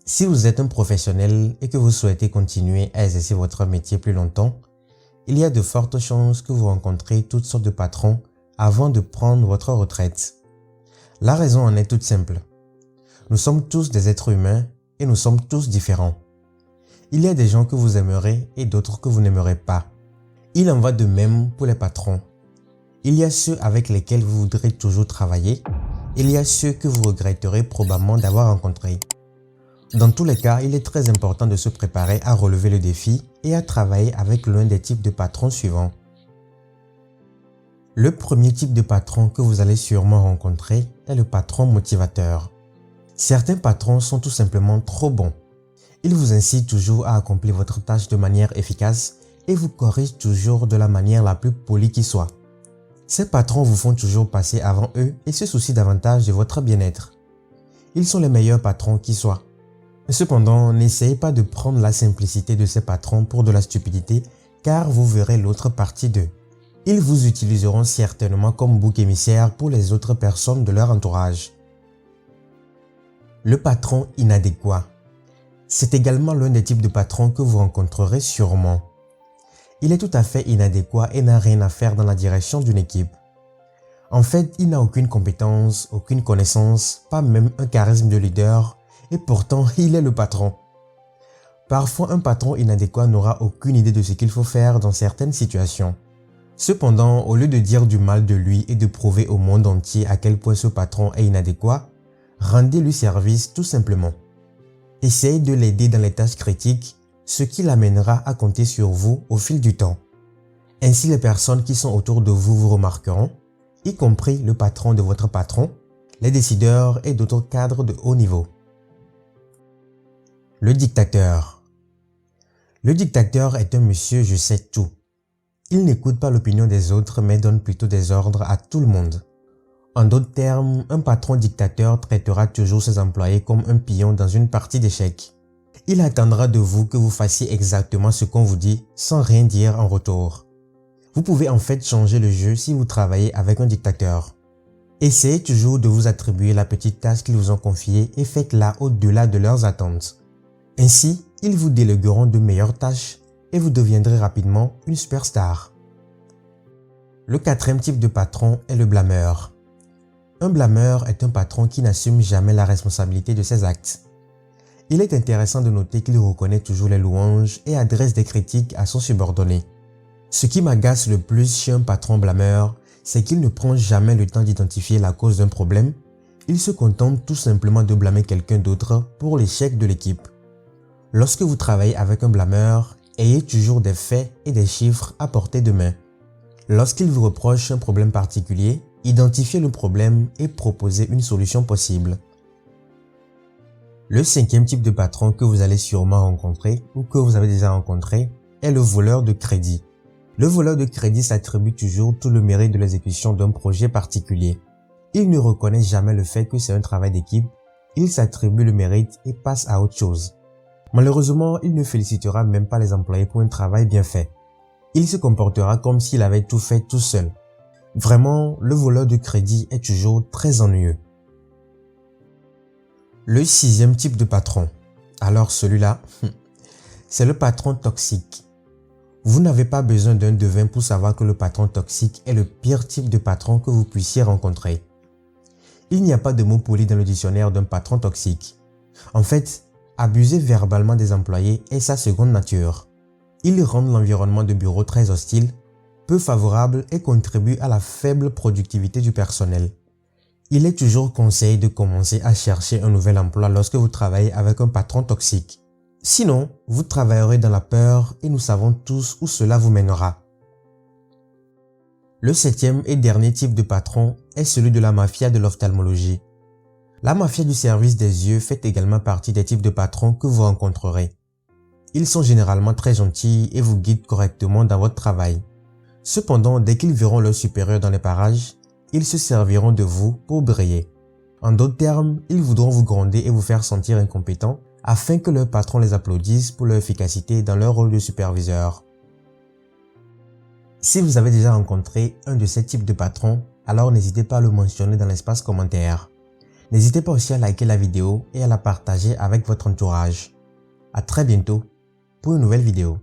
Si vous êtes un professionnel et que vous souhaitez continuer à exercer votre métier plus longtemps, il y a de fortes chances que vous rencontrez toutes sortes de patrons avant de prendre votre retraite. La raison en est toute simple. Nous sommes tous des êtres humains et nous sommes tous différents. Il y a des gens que vous aimerez et d'autres que vous n'aimerez pas. Il en va de même pour les patrons. Il y a ceux avec lesquels vous voudrez toujours travailler. Il y a ceux que vous regretterez probablement d'avoir rencontrés. Dans tous les cas, il est très important de se préparer à relever le défi et à travailler avec l'un des types de patrons suivants. Le premier type de patron que vous allez sûrement rencontrer est le patron motivateur. Certains patrons sont tout simplement trop bons. Ils vous incitent toujours à accomplir votre tâche de manière efficace et vous corrigent toujours de la manière la plus polie qui soit. Ces patrons vous font toujours passer avant eux et se soucient davantage de votre bien-être. Ils sont les meilleurs patrons qui soient. Cependant, n'essayez pas de prendre la simplicité de ces patrons pour de la stupidité car vous verrez l'autre partie d'eux. Ils vous utiliseront certainement comme bouc émissaire pour les autres personnes de leur entourage. Le patron inadéquat. C'est également l'un des types de patrons que vous rencontrerez sûrement. Il est tout à fait inadéquat et n'a rien à faire dans la direction d'une équipe. En fait, il n'a aucune compétence, aucune connaissance, pas même un charisme de leader, et pourtant il est le patron. Parfois, un patron inadéquat n'aura aucune idée de ce qu'il faut faire dans certaines situations. Cependant, au lieu de dire du mal de lui et de prouver au monde entier à quel point ce patron est inadéquat, rendez-lui service tout simplement. Essayez de l'aider dans les tâches critiques, ce qui l'amènera à compter sur vous au fil du temps. Ainsi, les personnes qui sont autour de vous vous remarqueront, y compris le patron de votre patron, les décideurs et d'autres cadres de haut niveau. Le dictateur. Le dictateur est un monsieur je sais tout. Il n'écoute pas l'opinion des autres mais donne plutôt des ordres à tout le monde. En d'autres termes, un patron dictateur traitera toujours ses employés comme un pion dans une partie d'échecs. Il attendra de vous que vous fassiez exactement ce qu'on vous dit sans rien dire en retour. Vous pouvez en fait changer le jeu si vous travaillez avec un dictateur. Essayez toujours de vous attribuer la petite tâche qu'ils vous ont confiée et faites-la au-delà de leurs attentes. Ainsi, ils vous délégueront de meilleures tâches et vous deviendrez rapidement une superstar. Le quatrième type de patron est le blâmeur. Un blâmeur est un patron qui n'assume jamais la responsabilité de ses actes. Il est intéressant de noter qu'il reconnaît toujours les louanges et adresse des critiques à son subordonné. Ce qui m'agace le plus chez un patron blâmeur, c'est qu'il ne prend jamais le temps d'identifier la cause d'un problème. Il se contente tout simplement de blâmer quelqu'un d'autre pour l'échec de l'équipe. Lorsque vous travaillez avec un blâmeur, ayez toujours des faits et des chiffres à portée de main. Lorsqu'il vous reproche un problème particulier, identifiez le problème et proposez une solution possible. Le cinquième type de patron que vous allez sûrement rencontrer ou que vous avez déjà rencontré est le voleur de crédit. Le voleur de crédit s'attribue toujours tout le mérite de l'exécution d'un projet particulier. Il ne reconnaît jamais le fait que c'est un travail d'équipe, il s'attribue le mérite et passe à autre chose. Malheureusement, il ne félicitera même pas les employés pour un travail bien fait. Il se comportera comme s'il avait tout fait tout seul. Vraiment, le voleur de crédit est toujours très ennuyeux. Le sixième type de patron. Alors celui-là, c'est le patron toxique. Vous n'avez pas besoin d'un devin pour savoir que le patron toxique est le pire type de patron que vous puissiez rencontrer. Il n'y a pas de mot poli dans le dictionnaire d'un patron toxique. En fait, abuser verbalement des employés est sa seconde nature. Ils rendent l'environnement de bureau très hostile, peu favorable et contribuent à la faible productivité du personnel. Il est toujours conseillé de commencer à chercher un nouvel emploi lorsque vous travaillez avec un patron toxique. Sinon, vous travaillerez dans la peur et nous savons tous où cela vous mènera. Le septième et dernier type de patron est celui de la mafia de l'ophtalmologie. La mafia du service des yeux fait également partie des types de patrons que vous rencontrerez. Ils sont généralement très gentils et vous guident correctement dans votre travail. Cependant, dès qu'ils verront leur supérieur dans les parages, ils se serviront de vous pour briller. En d'autres termes, ils voudront vous gronder et vous faire sentir incompétent afin que leur patron les applaudisse pour leur efficacité dans leur rôle de superviseur. Si vous avez déjà rencontré un de ces types de patrons, alors n'hésitez pas à le mentionner dans l'espace commentaire. N'hésitez pas aussi à liker la vidéo et à la partager avec votre entourage. À très bientôt pour une nouvelle vidéo.